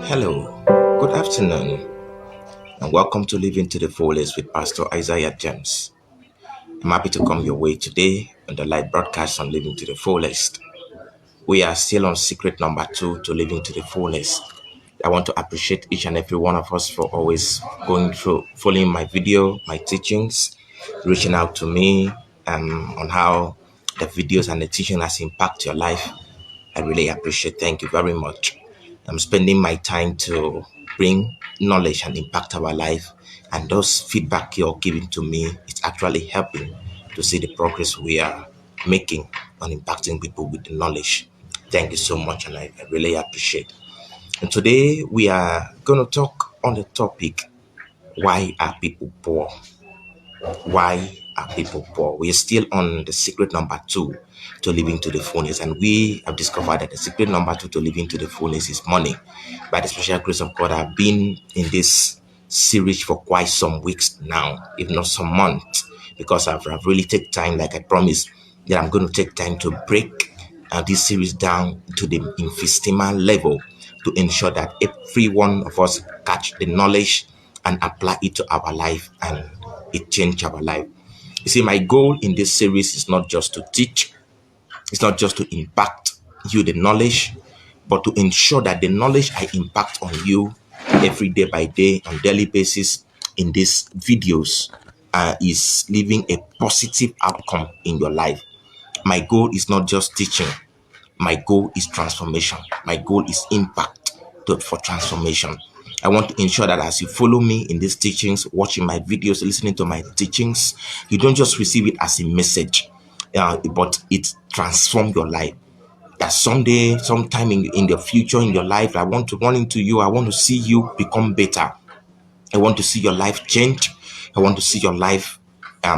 Hello, good afternoon, and welcome to Living to the Fullest with Pastor Isaiah James. I'm happy to come your way today on the live broadcast on Living to the Fullest. We are still on secret number 2 to Living to the Fullest. I want to appreciate each and every one of us for always going through, following my video, my teachings, reaching out to me on how the videos and the teaching has impacted your life. I really appreciate. Thank you very much. I'm spending my time to bring knowledge and impact our life, and those feedback you're giving to me is actually helping to see the progress we are making on impacting people with the knowledge. Thank you so much, and I really appreciate. And today we are going to talk on the topic: why are people poor? Why are people poor? We are still on the secret number 2 to living to the fullness, and we have discovered that the secret number 2 to living to the fullness is money. By the special grace of God, I've been in this series for quite some weeks now, if not some months, because I've really take time, like I promised, that I'm going to take time to break this series down to the infinitesimal level to ensure that every one of us catch the knowledge and apply it to our life, and it changed our life. You see, my goal in this series is not just to teach, it's not just to impact you the knowledge, but to ensure that the knowledge I impact on you every day by day, on daily basis in these videos is leaving a positive outcome in your life. My goal is not just teaching. My goal is transformation. My goal is impact for transformation. I want to ensure that as you follow me in these teachings, watching my videos, listening to my teachings, you don't just receive it as a message, but it transforms your life. That someday, sometime in the future in your life, I want to run into you. I want to see you become better. I want to see your life change. I want to see your life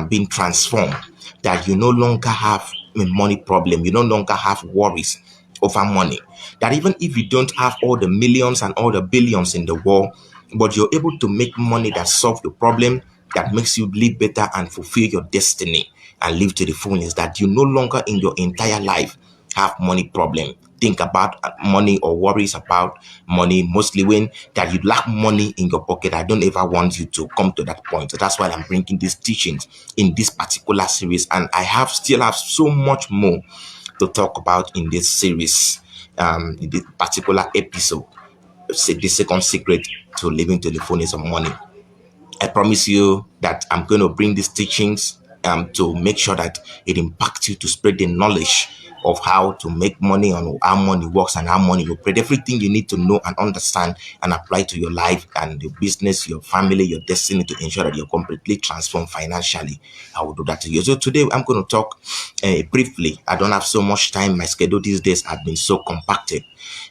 being transformed. That you no longer have a money problem. You no longer have worries over money. That even if you don't have all the millions and all the billions in the world, but you're able to make money that solves your problem, that makes you live better and fulfill your destiny and live to the fullness. That you no longer in your entire life have money problem. Think about money or worries about money, mostly when that you lack money in your pocket. I don't ever want you to come to that point. So that's why I'm bringing these teachings in this particular series, and I still have so much more to talk about in this series, in this particular episode. The second secret to living to the fullness of money. I promise you that I'm going to bring these teachings to make sure that it impacts you to spread the knowledge of how to make money, and how money works and how money operates. Everything you need to know and understand and apply to your life and your business, your family, your destiny, to ensure that you're completely transformed financially. I will do that to you. So today I'm going to talk briefly. I don't have so much time. My schedule these days has been so compacted.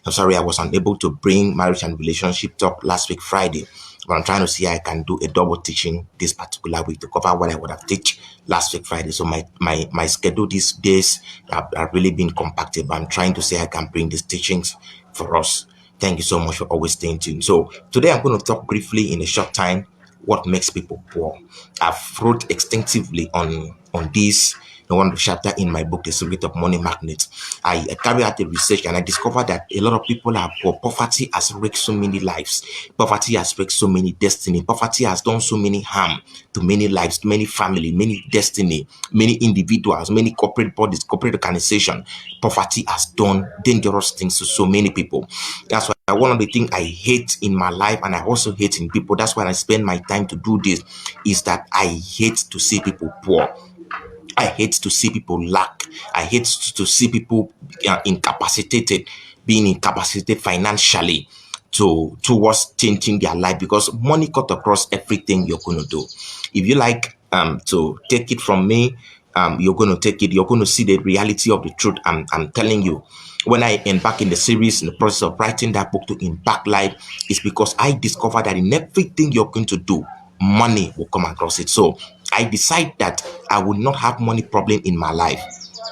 I'm sorry I was unable to bring marriage and relationship talk last week Friday. But I'm trying to see how I can do a double teaching this particular week to cover what I would have teach last week Friday. So my schedule these days have really been compacted, but I'm trying to see how I can bring these teachings for us. Thank you so much for always staying tuned. So today I'm going to talk briefly in a short time what makes people poor. I've wrote extensively on this one chapter in my book, The Secret of Money Magnet. I carried out a research, and I discovered that a lot of people are poor. Poverty has wrecked so many lives. Poverty has wrecked so many destiny. Poverty has done so many harm to many lives, many family, many destiny, many individuals, many corporate bodies, corporate organizations. Poverty has done dangerous things to so many people. That's why one of the things I hate in my life, and I also hate in people, that's why I spend my time to do this, is that I hate to see people poor. I hate to see people lack. I hate to see people incapacitated, being incapacitated financially towards changing their life, because money cut across everything you're going to do. If you like to take it from me, you're going to take it. You're going to see the reality of the truth. I'm telling you. When I embark in the series, in the process of writing that book to impact life, is because I discovered that in everything you're going to do, money will come across it. So I decide that I will not have money problem in my life.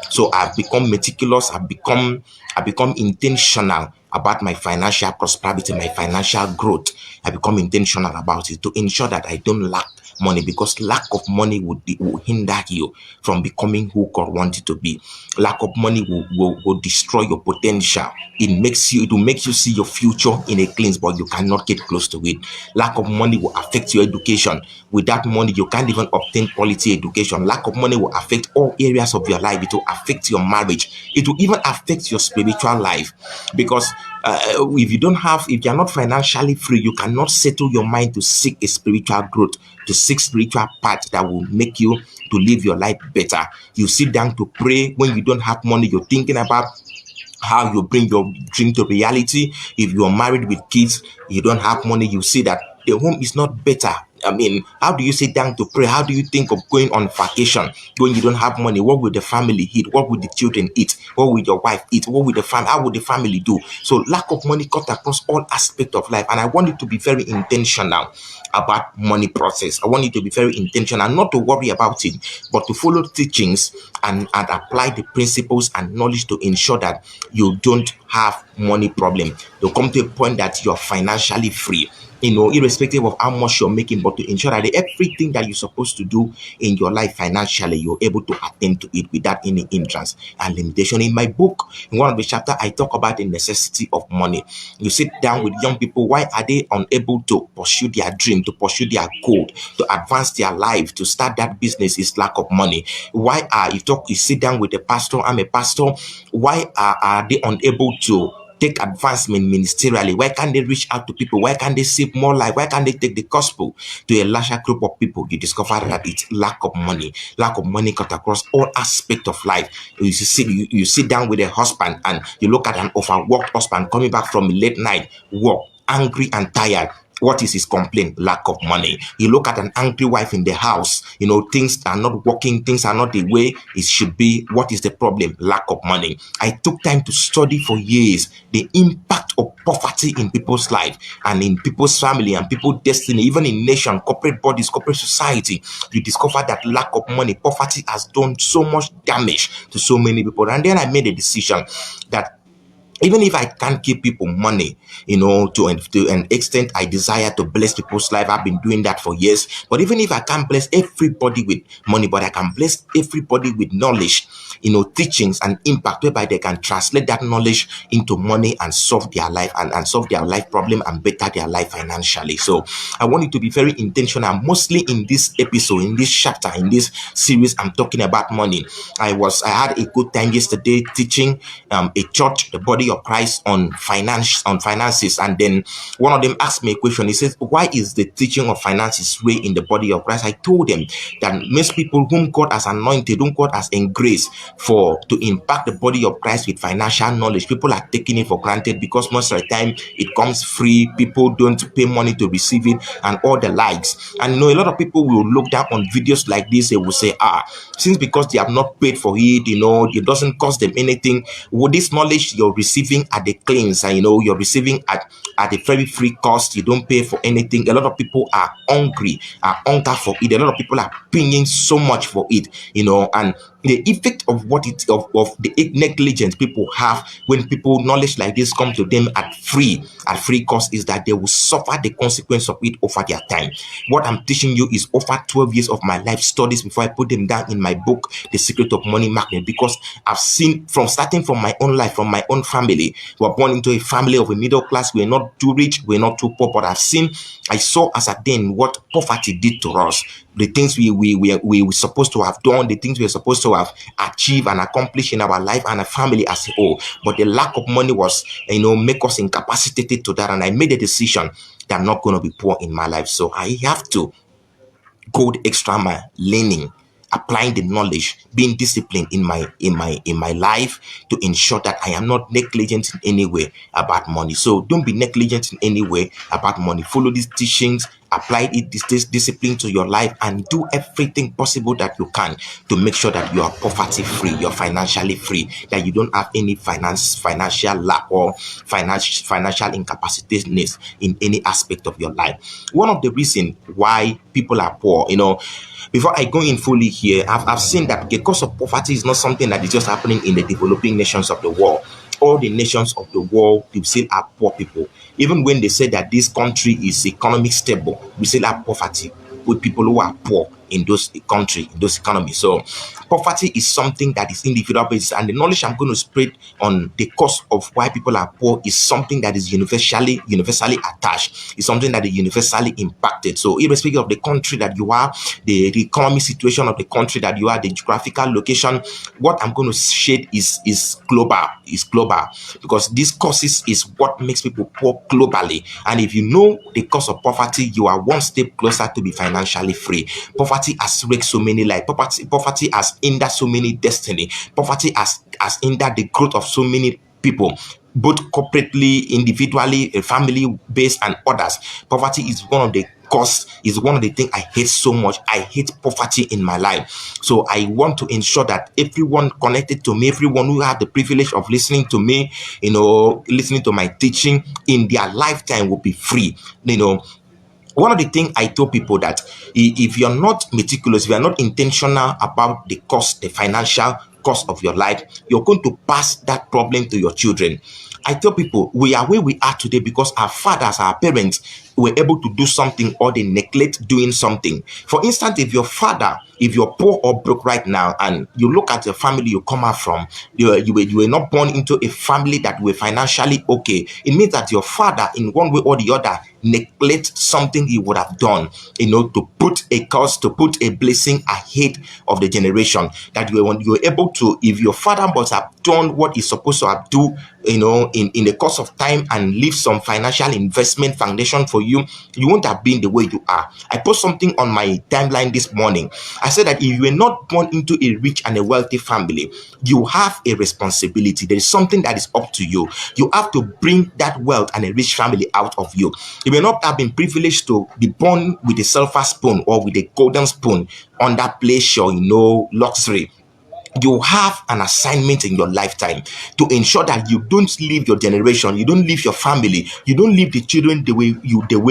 So I've become meticulous. I become intentional about my financial prosperity, my financial growth. I become intentional about it to ensure that I don't lack money, because lack of money will hinder you from becoming who God wants you to be. Lack of money will destroy your potential. It will make you see your future in a glimpse, but you cannot get close to it. Lack of money will affect your education. With that money, you can't even obtain quality education. Lack of money will affect all areas of your life. It will affect your marriage. It will even affect your spiritual life, because if you're not financially free, you cannot settle your mind to seek a spiritual growth, to seek spiritual path that will make you to live your life better. You sit down to pray when you don't have money. You're thinking about how you bring your dream to reality. If you're married with kids, you don't have money, you see that the home is not better. I mean, how do you sit down to pray? How do you think of going on vacation when you don't have money? What will the family eat? What will the children eat? What will your wife eat? What will the family? How will the family do? So lack of money cut across all aspects of life, and I want you to be very intentional about money process. I want you to be very intentional, not to worry about it, but to follow teachings and apply the principles and knowledge to ensure that you don't have money problem. You'll come to a point that you're financially free, irrespective of how much you're making, but to ensure that everything that you're supposed to do in your life financially, you're able to attend to it without any hindrance and limitation. In my book, in one of the chapters, I talk about the necessity of money. You sit down with young people, why are they unable to pursue their dream, to pursue their goal, to advance their life, to start that business? Is lack of money. Why are you sit down with a pastor, I'm a pastor, why are they unable to take advancement ministerially? Why can't they reach out to people? Why can't they save more life? Why can't they take the gospel to a larger group of people? You discover that it's lack of money. Lack of money cut across all aspects of life. You sit down with a husband and you look at an overworked husband coming back from a late night work, angry and tired. What is his complaint? Lack of money. You look at an angry wife in the house, things are not working, things are not the way it should be. What is the problem? Lack of money. I took time to study for years the impact of poverty in people's life and in people's family and people's destiny, even in nation, corporate bodies, corporate society. You discover that lack of money, poverty has done so much damage to so many people. And then I made a decision that even if I can't give people money, to an extent, I desire to bless people's life. I've been doing that for years. But even if I can't bless everybody with money, but I can bless everybody with knowledge, teachings and impact, whereby they can translate that knowledge into money and solve their life and solve their life problem and better their life financially. So I want you to be very intentional. Mostly in this episode, in this chapter, in this series, I'm talking about money. I had a good time yesterday teaching a church, the body of Christ, on finances, and then one of them asked me a question. He says, why is the teaching of finances way in the body of Christ? I told them that most people whom God has anointed, whom God has engraced to impact the body of Christ with financial knowledge, people are taking it for granted because most of the time it comes free. People don't pay money to receive it and all the likes. And a lot of people will look down on videos like this. They will say, since because they have not paid for it, it doesn't cost them anything. With this knowledge you're receiving at the claims, and you're receiving at a very free cost, you don't pay for anything. A lot of people are hungry, are hunger for it. A lot of people are paying so much for it, and the effect of of the negligence people have when knowledge like this come to them at free cost is that they will suffer the consequence of it over their time. What I'm teaching you is over 12 years of my life studies before I put them down in my book, The Secret of Money Magnet, because I've seen starting from my own life, from my own family. We were born into a family of a middle class. We're not too rich, we're not too poor, but I saw as a then what poverty did to us. The things we were supposed to have done, the things we were supposed to have achieved and accomplished in our life and a family as a whole. But the lack of money was, make us incapacitated to that. And I made a decision that I'm not going to be poor in my life. So I have to go the extra mile, learning, applying the knowledge, being disciplined in my life to ensure that I am not negligent in any way about money. So don't be negligent in any way about money. Follow these teachings, apply this discipline to your life, and do everything possible that you can to make sure that you are poverty free, you're financially free, that you don't have any financial lack or financial incapacitateness in any aspect of your life. One of the reasons why people are poor, before I go in fully here, I've seen that because of poverty is not something that is just happening in the developing nations of the world. All the nations of the world, we still have poor people. Even when they say that this country is economic stable, we still have poverty. with people who are poor in those country, in those economies. So poverty is something that is individual based, and the knowledge I'm going to spread on the cause of why people are poor is something that is universally attached. It's something that is universally impacted. So irrespective of the country that you are, the economic situation of the country that you are, the geographical location, what I'm going to shade is global. Is global, because these causes is what makes people poor globally. And if you know the cause of poverty, you are one step closer to be financially free. Poverty has wrecked so many lives. Poverty has hindered so many destiny. Poverty has hindered the growth of so many people, both corporately, individually, family based, and others. Poverty is one of the cause, is one of the things I hate so much. I hate poverty in my life. So I want to ensure that everyone connected to me, everyone who have the privilege of listening to me, listening to my teaching in their lifetime will be free. One of the things I tell people that if you're not meticulous, if you're not intentional about the cost, the financial cost of your life, you're going to pass that problem to your children. I tell people we are where we are today because our fathers, our parents were able to do something, or they neglect doing something. For instance, if you're poor or broke right now, and you look at the family you come out from, you were not born into a family that were financially okay, it means that your father, in one way or the other, neglect something he would have done, to put a curse, to put a blessing ahead of the generation. That you were able to, if your father must have done what he's supposed to have do, in the course of time, and leave some financial investment foundation for you, you won't have been the way you are. I post something on my timeline this morning. I said that if you were not born into a rich and a wealthy family, you have a responsibility. There is something that is up to you. You have to bring that wealth and a rich family out of you. You may not have been privileged to be born with a silver spoon or with a golden spoon under pleasure, luxury. You have an assignment in your lifetime to ensure that you don't leave your generation, you don't leave your family, you don't leave the children the way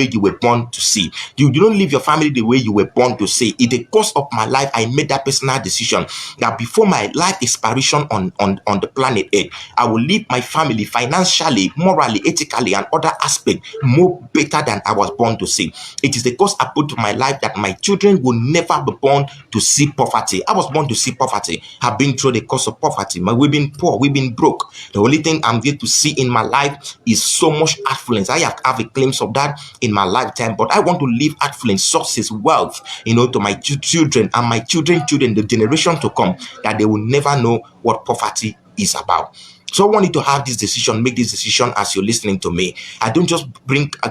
you were born to see. You don't leave your family the way you were born to see. In the course of my life, I made that personal decision that before my life expiration on the planet Earth, I will leave my family financially, morally, ethically, and other aspects more better than I was born to see. It is the course I put to my life that my children will never be born to see poverty. I was born to see poverty. I've been through the course of poverty. We've been poor, we've been broke. The only thing I'm here to see in my life is so much affluence. I have a glimpse of that in my lifetime, but I want to leave affluence, sources, wealth, to my children and my children, the generation to come, that they will never know what poverty is about. So I want you to have this decision, make this decision as you're listening to me. I don't just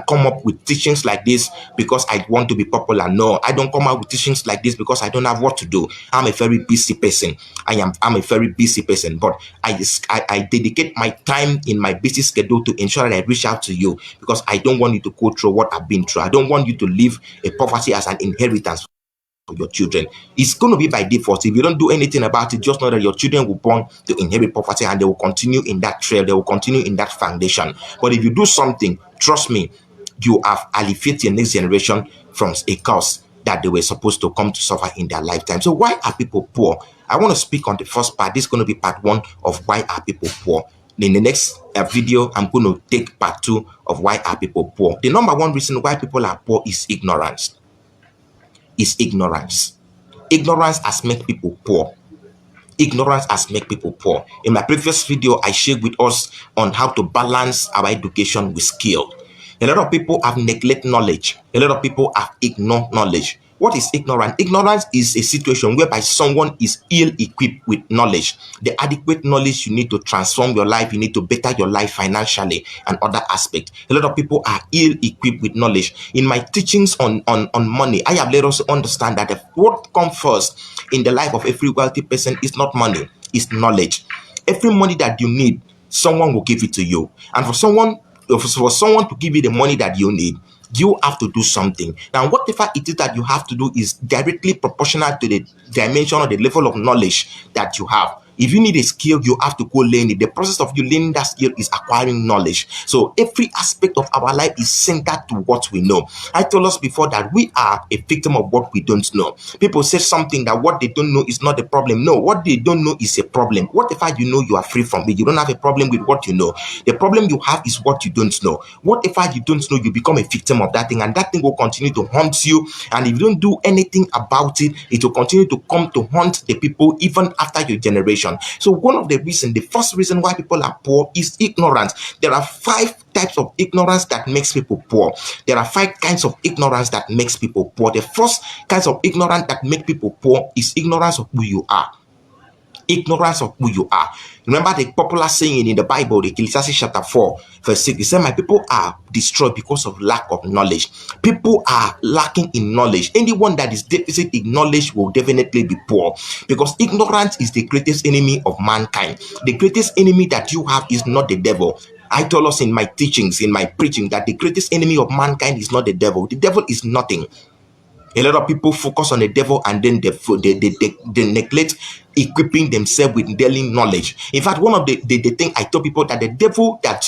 come up with teachings like this because I want to be popular. No, I don't come up with teachings like this because I don't have what to do. I'm a very busy person. I'm a very busy person, but I dedicate my time in my busy schedule to ensure that I reach out to you, because I don't want you to go through what I've been through. I don't want you to leave a poverty as an inheritance for your children. It's going to be by default. If you don't do anything about it, just know that your children will born to inherit poverty, and they will continue in that trail. They will continue in that foundation. But if you do something, trust me, you have alleviated your next generation from a curse that they were supposed to come to suffer in their lifetime. So why are people poor? I want to speak on the first part. This is going to be part one of why are people poor. In the next video, I'm going to take part two of why are people poor. The number one reason why people are poor is ignorance. Ignorance. Ignorance has made people poor. Ignorance has made people poor. In my previous video, I shared with us on how to balance our education with skill. A lot of people have neglected knowledge. A lot of people have ignored knowledge. What is ignorance? Ignorance is a situation whereby someone is ill-equipped with knowledge. The adequate knowledge you need to transform your life, you need to better your life financially and other aspects. A lot of people are ill-equipped with knowledge. In my teachings on money, I have let us understand that what comes first in the life of every wealthy person is not money, it's knowledge. Every money that you need, someone will give it to you. And for someone to give you the money that you need, you have to do something. Now, whatever it is that you have to do is directly proportional to the dimension or the level of knowledge that you have. If you need a skill, you have to go learn it. The process of you learning that skill is acquiring knowledge. So every aspect of our life is centered to what we know. I told us before that we are a victim of what we don't know. People say something that what they don't know is not a problem. No, what they don't know is a problem. Whatever you know, you are free from it. You don't have a problem with what you know. The problem you have is what you don't know. Whatever you don't know, you become a victim of that thing, and that thing will continue to haunt you. And if you don't do anything about it, it will continue to come to haunt the people even after your generation. So one of the reasons, the first reason why people are poor is ignorance. There are 5 types of ignorance that makes people poor. There are 5 kinds of ignorance that makes people poor. The first kinds of ignorance that make people poor is ignorance of who you are. Ignorance of who you are. Remember the popular saying in the Bible, the Ecclesiastes chapter 4, verse 6, it said, my people are destroyed because of lack of knowledge. People are lacking in knowledge. Anyone that is deficit in knowledge will definitely be poor, because ignorance is the greatest enemy of mankind. The greatest enemy that you have is not the devil. I told us in my teachings, in my preaching, that the greatest enemy of mankind is not the devil. The devil is nothing. A lot of people focus on the devil, and then they neglect equipping themselves with daily knowledge. In fact, one of the thing I tell people, that the devil that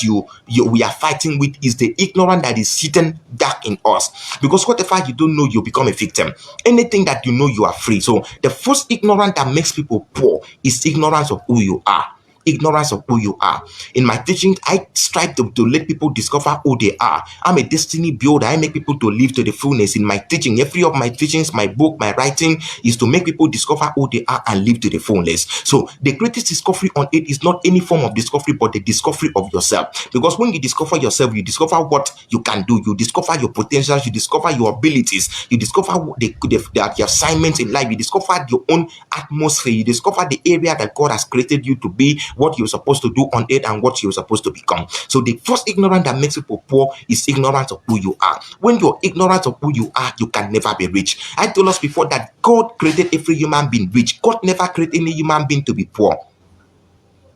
we are fighting with is the ignorance that is hidden dark in us. Because whatever you don't know, you become a victim. Anything that you know, you are free. So the first ignorance that makes people poor is ignorance of who you are. Ignorance of who you are. In my teaching, I strive to let people discover who they are. I'm a destiny builder. I make people to live to the fullness. In my teaching, every of my teachings, my book, my writing is to make people discover who they are and live to the fullness. So the greatest discovery on it is not any form of discovery, but the discovery of yourself. Because when you discover yourself, you discover what you can do. You discover your potentials. You discover your abilities. You discover the assignments in life. You discover your own atmosphere. You discover the area that God has created you to be, what you're supposed to do on it, and what you're supposed to become. So the first ignorance that makes people poor is ignorance of who you are. When you're ignorant of who you are, you can never be rich. I told us before that God created every human being rich. God never created any human being to be poor.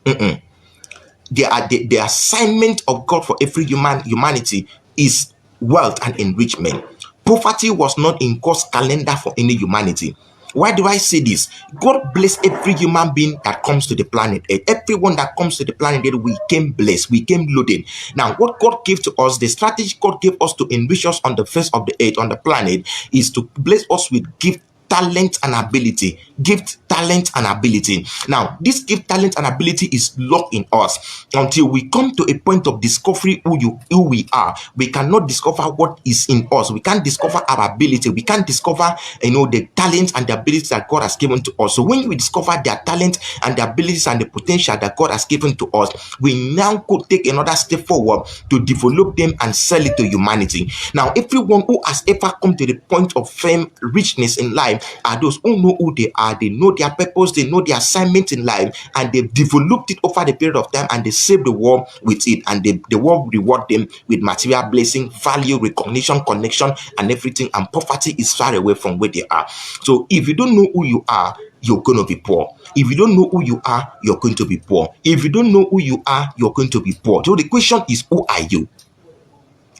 The assignment of God for every humanity is wealth and enrichment. Poverty was not in God's calendar for any humanity. Why do I say this? God bless every human being that comes to the planet Earth. Everyone that comes to the planet Earth, we came blessed, we came loaded. Now, what God gave to us, the strategy God gave us to enrich us on the face of the earth, on the planet, is to bless us with gift, talent and ability. Gift, talent and ability. Now, this gift, talent and ability is locked in us until we come to a point of discovery who we are. We cannot discover what is in us. We can't discover our ability. We can't discover the talents and the abilities that God has given to us. So when we discover their talent and the abilities and the potential that God has given to us, we now could take another step forward to develop them and sell it to humanity. Now, everyone who has ever come to the point of fame, richness in life, are those who know who they are. They know their purpose, they know their assignment in life, and they've developed it over the period of time, and they save the world with it, and the world reward them with material blessing, value, recognition, connection, and everything. And poverty is far away from where they are. So if you don't know who you are, you're going to be poor. If you don't know who you are, you're going to be poor. If you don't know who you are, you're going to be poor. So the question is, who are you?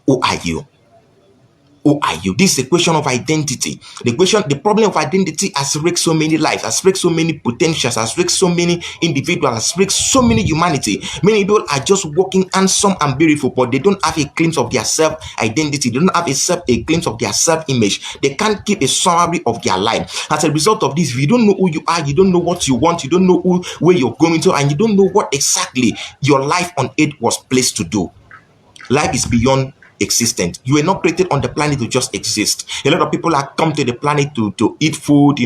Who are you? Who are you? This is a question of identity. The problem of identity has wrecked so many lives, has wrecked so many potentials, has wrecked so many individuals, has wrecked so many humanity. Many people are just walking handsome and beautiful, but they don't have a glimpse of their self-identity. They don't have a glimpse of their self-image. They can't keep a summary of their life. As a result of this, if you don't know who you are, you don't know what you want, you don't know where you're going to, and you don't know what exactly your life on earth was placed to do. Life is beyond existent. You were not created on the planet to just exist. A lot of people are come to the planet to eat food,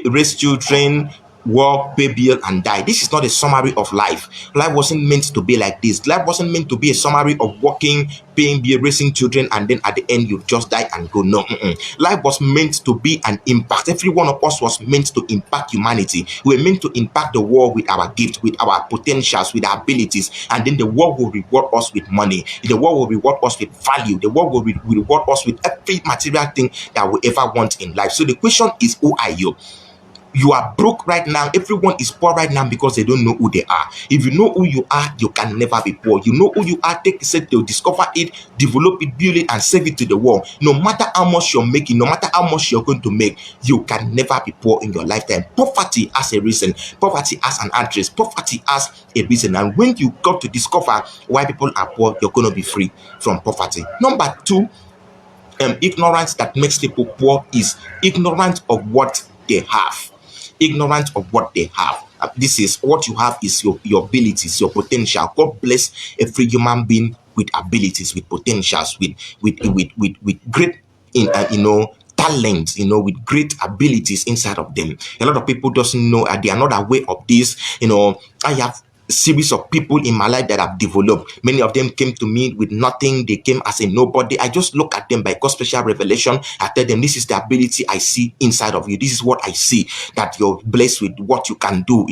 raise children, work, pay bill, and die. This is not a summary of life. Life wasn't meant to be like this. Life wasn't meant to be a summary of working, paying bill, raising children, and then at the end you just die and go. No. Life was meant to be an impact. Every one of us was meant to impact humanity. We were meant to impact the world with our gifts, with our potentials, with our abilities, and then the world will reward us with money. The world will reward us with value. The world will reward us with every material thing that we ever want in life. So the question is, who are you? You are broke right now. Everyone is poor right now because they don't know who they are. If you know who you are, you can never be poor. You know who you are, take a step to discover it, develop it, build it, and save it to the world. No matter how much you're making, no matter how much you're going to make, you can never be poor in your lifetime. Poverty has a reason. Poverty has an address. Poverty has a reason. And when you got to discover why people are poor, you're going to be free from poverty. Number two, ignorance that makes people poor is ignorance of what they have. Ignorance of what they have. This is what you have is your abilities, your potential. God bless every human being with abilities, with potentials, with great talent, with great abilities inside of them. A lot of people doesn't know, they are not aware of this. I have series of people in my life that have developed. Many of them came to me with nothing. They came as a nobody. I just look at them by God's special revelation. I tell them, this is the ability I see inside of you. This is what I see, that you're blessed with, what you can do,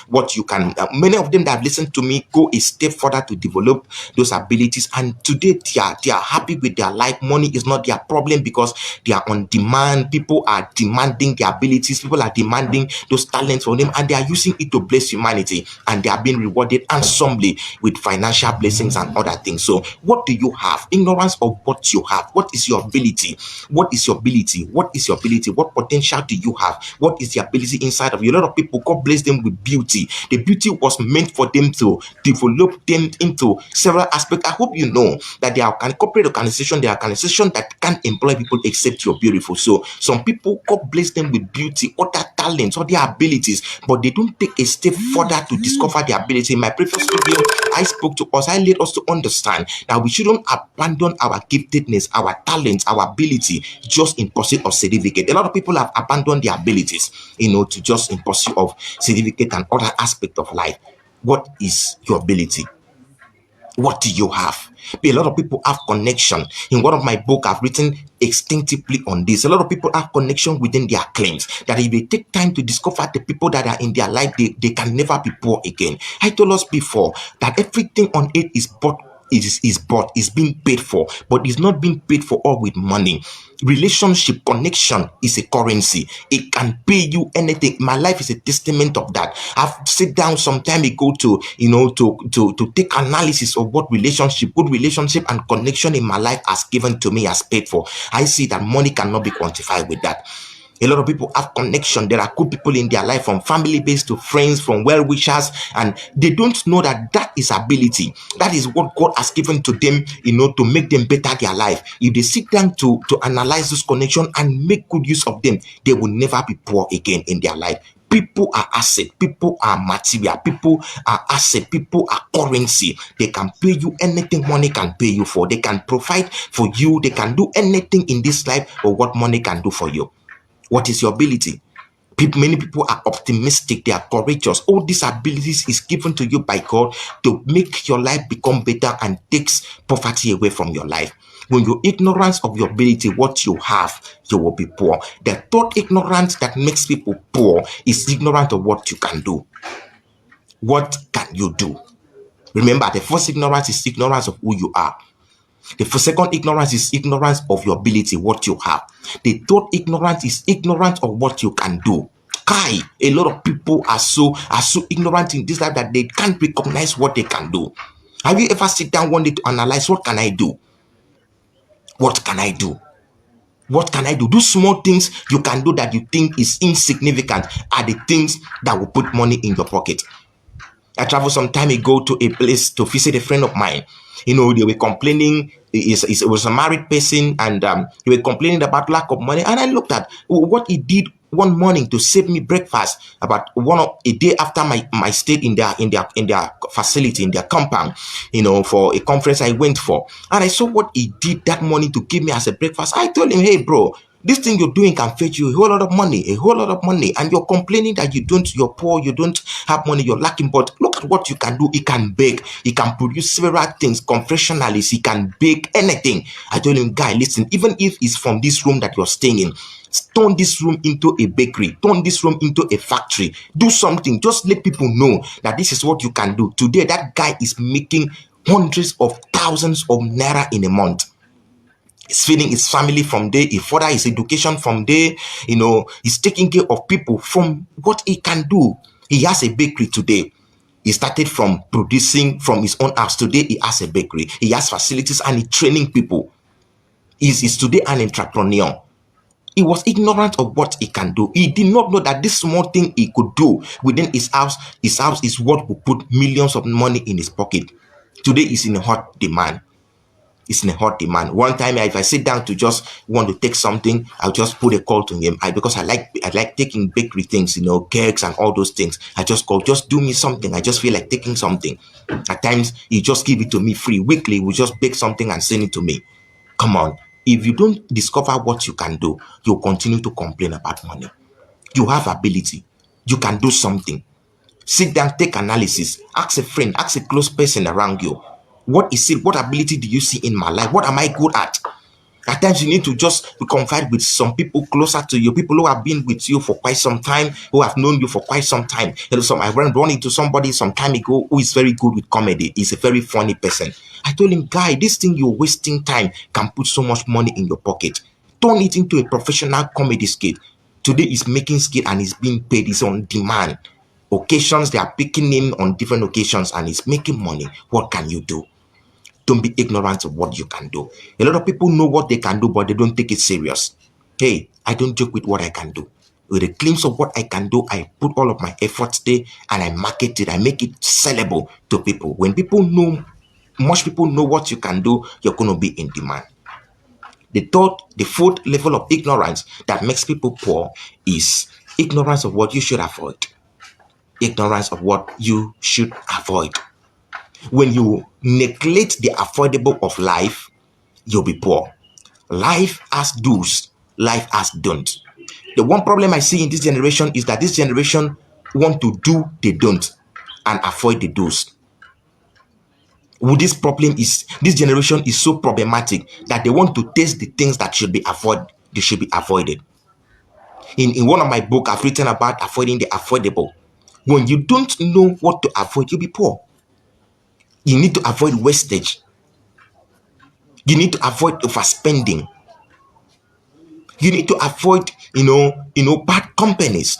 what you can. Many of them that have listened to me go a step further to develop those abilities. And today they are happy with their life. Money is not their problem because they are on demand. People are demanding their abilities. People are demanding those talents from them, and they are using it to bless humanity. And they are being rewarded handsomely with financial blessings and other things. So what do you have? Ignorance of what you have. What is your ability? What is your ability? What is your ability? What potential do you have? What is the ability inside of you? A lot of people, God bless them with beauty. The beauty was meant for them to develop them into several aspects. I hope you know that there are corporate organizations, there are organizations that can't employ people except you're beautiful. So some people, God bless them with beauty, other talents, or their abilities, but they don't take a step further to discover their ability. In my previous video, I spoke to us, I led us to understand that we shouldn't abandon our giftedness, our talents, our ability just in pursuit of certificate. A lot of people have abandoned their abilities, to just in pursuit of certificate and other aspect of life. What is your ability? What do you have? A lot of people have connection. In one of my book, I've written extensively on this. A lot of people have connection within their claims, that if they take time to discover the people that are in their life, they can never be poor again. I told us before that everything on earth is bought, is being paid for, but it's not being paid for all with money. Relationship connection is a currency. It can pay you anything. My life is a testament of that. I've sit down some time ago to take analysis of what good relationship and connection in my life has given to me, has paid for. I see that money cannot be quantified with that. A lot of people have connection. There are good people in their life, from family base to friends, from well-wishers, and they don't know that is ability. That is what God has given to them, to make them better their life. If they sit down to analyze this connection and make good use of them, they will never be poor again in their life. People are asset, people are material, people are asset, people are currency. They can pay you anything money can pay you for. They can provide for you. They can do anything in this life or what money can do for you. What is your ability? Many people are optimistic, they are courageous. All these abilities is given to you by God to make your life become better and takes poverty away from your life. When you're ignorant of your ability, what you have, you will be poor. The third ignorance that makes people poor is ignorant of what you can do. What can you do? Remember, the first ignorance is ignorance of who you are. The second ignorance is ignorance of your ability, what you have. The third ignorance is ignorance of what you can do. A lot of people are so ignorant in this life that they can't recognize what they can do. Have you ever sit down one day to analyze, what can I do? What can I do? What can I do? Do small things you can do that you think is insignificant are the things that will put money in your pocket. I traveled some time ago to a place to visit a friend of mine. They were complaining. It was a married person, and they were complaining about lack of money. And I looked at what he did one morning to save me breakfast about a day after my stay in their facility, in their compound, for a conference I went for. And I saw what he did that morning to give me as a breakfast. I told him, hey bro, this thing you're doing can fetch you a whole lot of money, and you're complaining that you're poor, you don't have money, you're lacking. But look at what you can do. He can bake, he can produce several things, confectionaries, he can bake anything. I told him, guy, listen, even if it's from this room that you're staying in, turn this room into a bakery, turn this room into a factory, do something, just let people know that this is what you can do. Today, that guy is making hundreds of thousands of naira in a month. He's feeding his family from there. He further his education from there. He's taking care of people from what he can do. He has a bakery today. He started from producing from his own house. Today, he has a bakery. He has facilities and he's training people. He's today an entrepreneur. He was ignorant of what he can do. He did not know that this small thing he could do within his house is what will put millions of money in his pocket. Today, he's in a hot demand. It's in a hot demand. One time, if I sit down to just want to take something, I'll just put a call to him. Because I like taking bakery things, cakes and all those things. I just call, just do me something. I just feel like taking something. At times, he just give it to me free. Weekly, we just bake something and send it to me. Come on. If you don't discover what you can do, you'll continue to complain about money. You have ability. You can do something. Sit down, take analysis. Ask a friend, ask a close person around you. What is it? What ability do you see in my life? What am I good at? At times you need to just confide with some people closer to you, people who have been with you for quite some time, who have known you for quite some time. I run into somebody some time ago who is very good with comedy. He's a very funny person. I told him, guy, this thing you're wasting time can put so much money in your pocket. Turn it into a professional comedy skit. Today he's making skit and he's being paid. He's on demand. Occasions, they are picking him on different occasions and he's making money. What can you do? Don't be ignorant of what you can do. A lot of people know what they can do, but they don't take it serious. Hey, I don't joke with what I can do. With a glimpse of what I can do, I put all of my efforts there and I market it. I make it sellable to people. When much people know what you can do, you're going to be in demand. The fourth level of ignorance that makes people poor is ignorance of what you should avoid. Ignorance of what you should avoid. When you neglect the affordable of life, you'll be poor. Life has do's, life has don't. The one problem I see in this generation is that this generation want to do the don't and avoid the do's. This generation is so problematic that they want to taste the things that should be avoided. In one of my books, I've written about avoiding the affordable. When you don't know what to avoid, you'll be poor. You need to avoid wastage. You need to avoid overspending. You need to avoid, bad companies.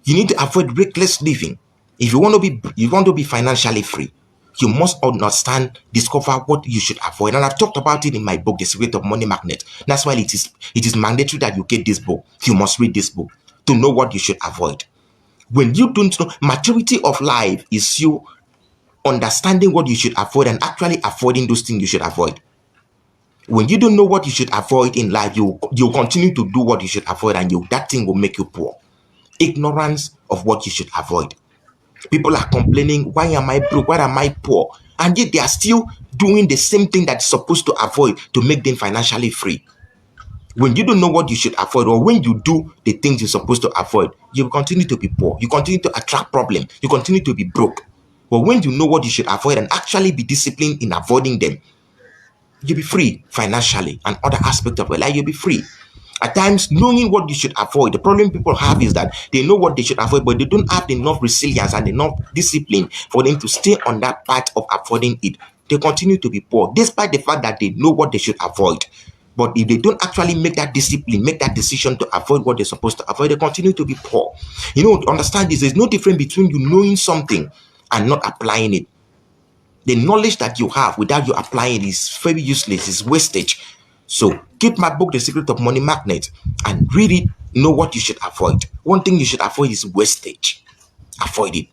You need to avoid reckless living. If you want to be financially free, you must understand, discover what you should avoid. And I've talked about it in my book, The Secret of Money Magnet. That's why it is mandatory that you get this book. You must read this book to know what you should avoid. When you don't know, maturity of life is you understanding what you should avoid and actually avoiding those things you should avoid. When you don't know what you should avoid in life, you continue to do what you should avoid, and that thing will make you poor. Ignorance of what you should avoid. People are complaining, why am I broke? Why am I poor? And yet they are still doing the same thing that's supposed to avoid to make them financially free. When you don't know what you should avoid, or when you do the things you're supposed to avoid, you continue to be poor. You continue to attract problems. You continue to be broke. But when you know what you should avoid and actually be disciplined in avoiding them, you'll be free financially, and other aspects of your life, you'll be free. At times, knowing what you should avoid, the problem people have is that they know what they should avoid, but they don't have enough resilience and enough discipline for them to stay on that path of avoiding it. They continue to be poor, despite the fact that they know what they should avoid. But if they don't actually make that discipline, make that decision to avoid what they're supposed to avoid, they continue to be poor. Understand this, there's no difference between you knowing something and not applying it. The knowledge that you have without you applying it is very useless, it's wastage. So keep my book, The Secret of Money Magnet, and read it, know what you should avoid. One thing you should avoid is wastage. Avoid it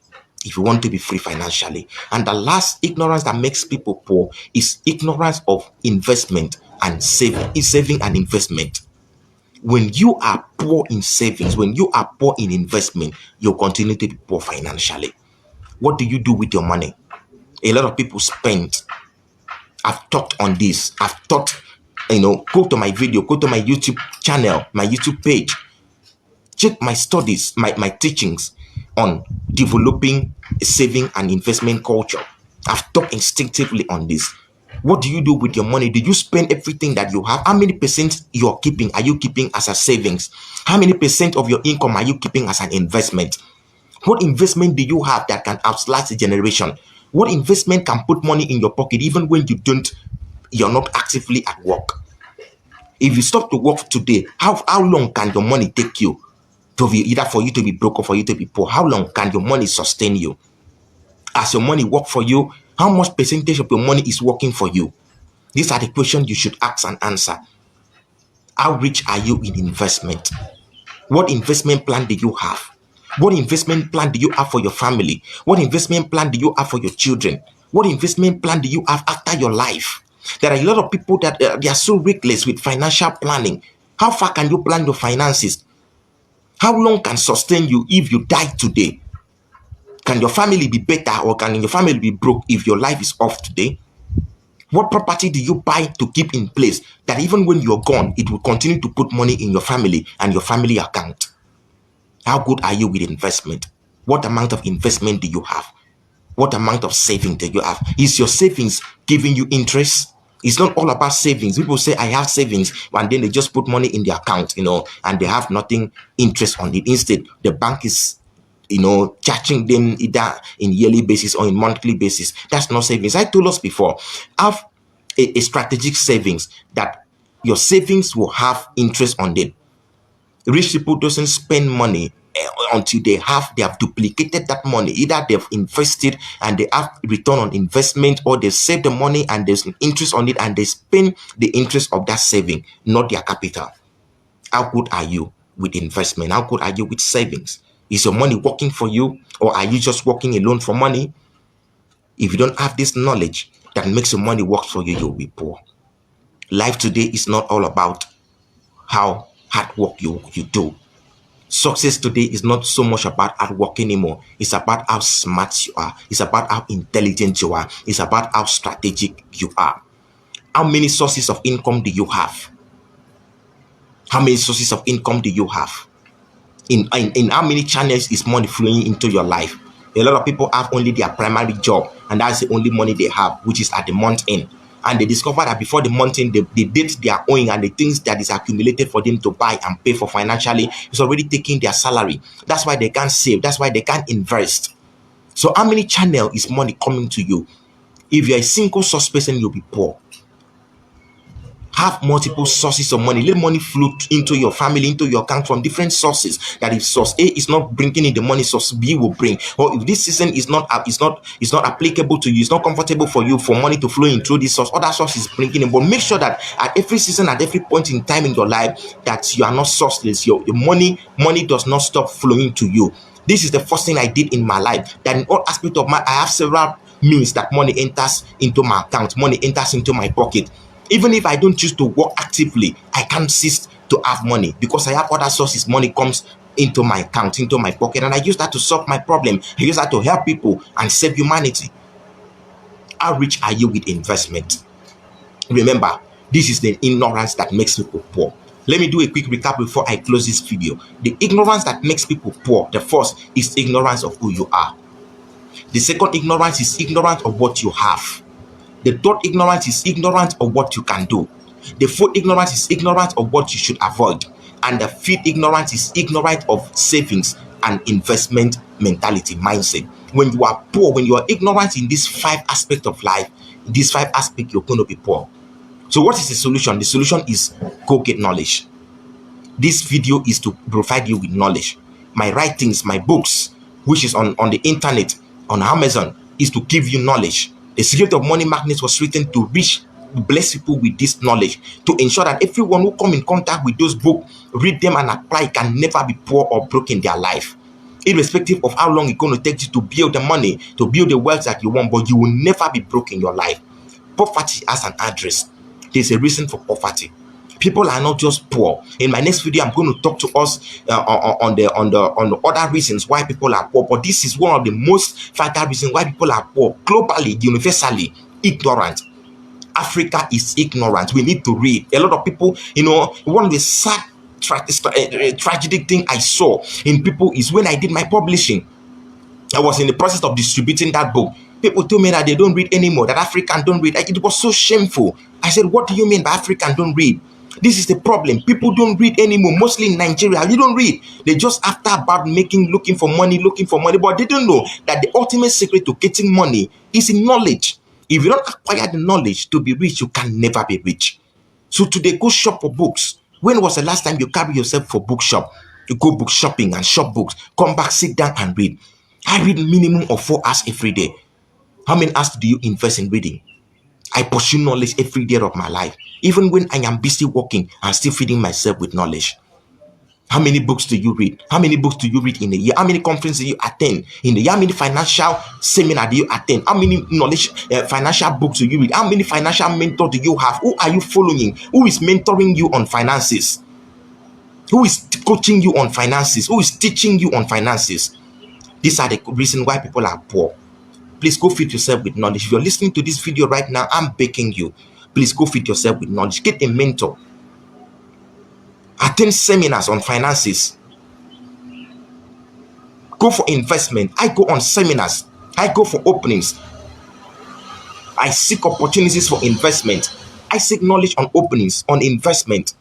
if you want to be free financially. And the last ignorance that makes people poor is ignorance of investment and saving and investment. When you are poor in savings, when you are poor in investment, you'll continue to be poor financially. What do you do with your money? A lot of people spend. I've talked on this. I've talked, go to my video, go to my YouTube channel, my YouTube page. Check my studies, my teachings on developing a saving and investment culture. I've talked instinctively on this. What do you do with your money? Do you spend everything that you have? How many percent you're keeping are you keeping as a savings? How many percent of your income are you keeping as an investment? What investment do you have that can outlast a generation? What investment can put money in your pocket even when you're not actively at work? If you stop to work today, how long can your money take you to be either for you to be broke or for you to be poor? How long can your money sustain you? As your money work for you, how much percentage of your money is working for you? These are the questions you should ask and answer. How rich are you in investment? What investment plan do you have? What investment plan do you have for your family? What investment plan do you have for your children? What investment plan do you have after your life? There are a lot of people that they are so reckless with financial planning. How far can you plan your finances? How long can sustain you if you die today? Can your family be better or can your family be broke if your life is off today? What property do you buy to keep in place that even when you're gone, it will continue to put money in your family and your family account? How good are you with investment? What amount of investment do you have? What amount of saving do you have? Is your savings giving you interest? It's not all about savings. People say, I have savings, and then they just put money in the account, and they have nothing interest on it. Instead, the bank is, charging them either in yearly basis or in monthly basis. That's not savings. I told us before, have a strategic savings that your savings will have interest on it. Rich people doesn't spend money until they have duplicated that money. Either they've invested and they have return on investment, or they save the money and there's an interest on it and they spend the interest of that saving, not their capital. How good are you with investment? How good are you with savings? Is your money working for you, or are you just working alone for money? If you don't have this knowledge that makes your money work for you, you'll be poor. Life today is not all about how hard work you do. Success today is not so much about hard work anymore. It's about how smart you are. It's about how intelligent you are. It's about how strategic you are. How many sources of income do you have? How many sources of income do you have? In how many channels is money flowing into your life? A lot of people have only their primary job, and that's the only money they have, which is at the month end. And they discover that before the month end, the date they are owing and the things that is accumulated for them to buy and pay for financially is already taking their salary. That's why they can't save. That's why they can't invest. So how many channel is money coming to you? If you're a single source person, you'll be poor. Have multiple sources of money. Let money flow into your family, into your account from different sources. That if source A is not bringing in the money, source B will bring. Or if this season is not applicable to you, it's not comfortable for you for money to flow in through this source, other sources bringing in. But make sure that at every season, at every point in time in your life, that you are not sourceless. Your money does not stop flowing to you. This is the first thing I did in my life. That in all aspects of my, I have several means that money enters into my account, money enters into my pocket. Even if I don't choose to work actively, I can't cease to have money because I have other sources. Money comes into my account, into my pocket, and I use that to solve my problem. I use that to help people and save humanity. How rich are you with investment? Remember, this is the ignorance that makes people poor. Let me do a quick recap before I close this video. The ignorance that makes people poor, the first is ignorance of who you are. The second ignorance is ignorance of what you have. The third ignorance is ignorance of what you can do. The fourth ignorance is ignorance of what you should avoid. And the fifth ignorance is ignorance of savings and investment mentality, mindset. When you are poor, when you are ignorant in these 5 aspects of life, these 5 aspects, you're going to be poor. So what is the solution? The solution is go get knowledge. This video is to provide you with knowledge. My writings, my books, which is on the internet, on Amazon, is to give you knowledge. The Secret of Money Magnet was written to bless people with this knowledge, to ensure that everyone who come in contact with those books, read them and apply, can never be poor or broke in their life. Irrespective of how long it's going to take you to build the money, to build the wealth that you want, but you will never be broke in your life. Poverty has an address. There's a reason for poverty. People are not just poor. In my next video, I'm going to talk to us on the other reasons why people are poor. But this is one of the most vital reasons why people are poor globally, universally. Ignorant. Africa is ignorant. We need to read. A lot of people, one of the sad tragic thing I saw in people is when I did my publishing. I was in the process of distributing that book. People told me that they don't read anymore, that African don't read. It was so shameful. I said, what do you mean by African don't read? This is the problem. People don't read anymore, mostly in Nigeria. You don't read. They just after about looking for money, but they don't know that the ultimate secret to getting money is in knowledge. If you don't acquire the knowledge to be rich, you can never be rich. So today, go shop for books. When was the last time you carry yourself for bookshop? You go book shopping and shop books. Come back, sit down and read. I read minimum of 4 hours every day. How many hours do you invest in reading? I pursue knowledge every day of my life. Even when I am busy working, I'm still feeding myself with knowledge. How many books do you read? How many books do you read in a year? How many conferences do you attend in a year? How many financial seminar do you attend? How many knowledge financial books do you read? How many financial mentors do you have? Who are you following? Who is mentoring you on finances? Who is coaching you on finances? Who is teaching you on finances? These are the reasons why people are poor. Please go feed yourself with knowledge. If you're listening to this video right now, I'm begging you. Please go feed yourself with knowledge. Get a mentor. Attend seminars on finances. Go for investment. I go on seminars. I go for openings. I seek opportunities for investment. I seek knowledge on openings, on investment,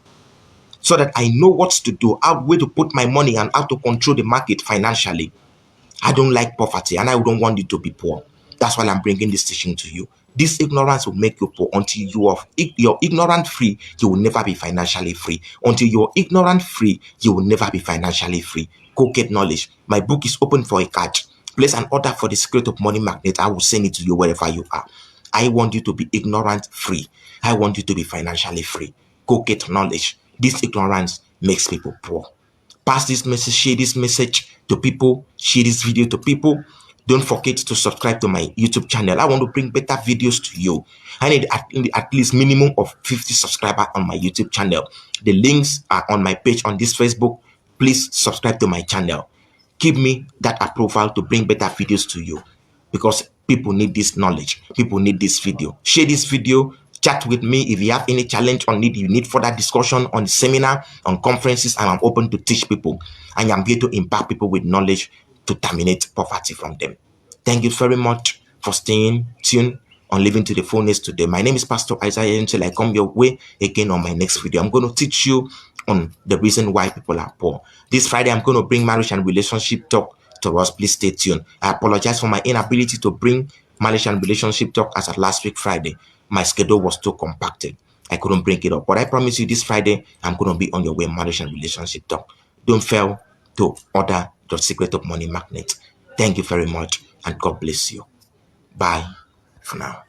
so that I know what to do, how where to put my money and how to control the market financially. I don't like poverty and I don't want you to be poor. That's why I'm bringing this teaching to you. This ignorance will make you poor. Until you're ignorant free, you will never be financially free. Until you're ignorant free, you will never be financially free. Go get knowledge. My book is open for a catch. Place an order for the Secret of Money Magnet. I will send it to you wherever you are. I want you to be ignorant free. I want you to be financially free. Go get knowledge. This ignorance makes people poor. Pass this message, share this message to people, share this video to people. Don't forget to subscribe to my YouTube channel. I want to bring better videos to you. I need at least minimum of 50 subscribers on my YouTube channel. The links are on my page on this Facebook. Please subscribe to my channel. Give me that approval to bring better videos to you, because people need this knowledge. People need this video. Share this video. Chat with me if you have any challenge or you need further discussion on the seminar, on conferences. I am open to teach people. I am here to impact people with knowledge to terminate poverty from them. Thank you very much for staying tuned on Living to the Fullness today. My name is Pastor Isaiah. Until I come your way again on my next video, I'm going to teach you on the reason why people are poor. This Friday, I'm going to bring marriage and relationship talk to us. Please stay tuned. I apologize for my inability to bring marriage and relationship talk as at last week Friday. My schedule was too compacted. I couldn't bring it up. But I promise you this Friday, I'm going to be on your way marriage and relationship talk. Don't fail to order the Secret of Money Magnet. Thank you very much and God bless you. Bye for now.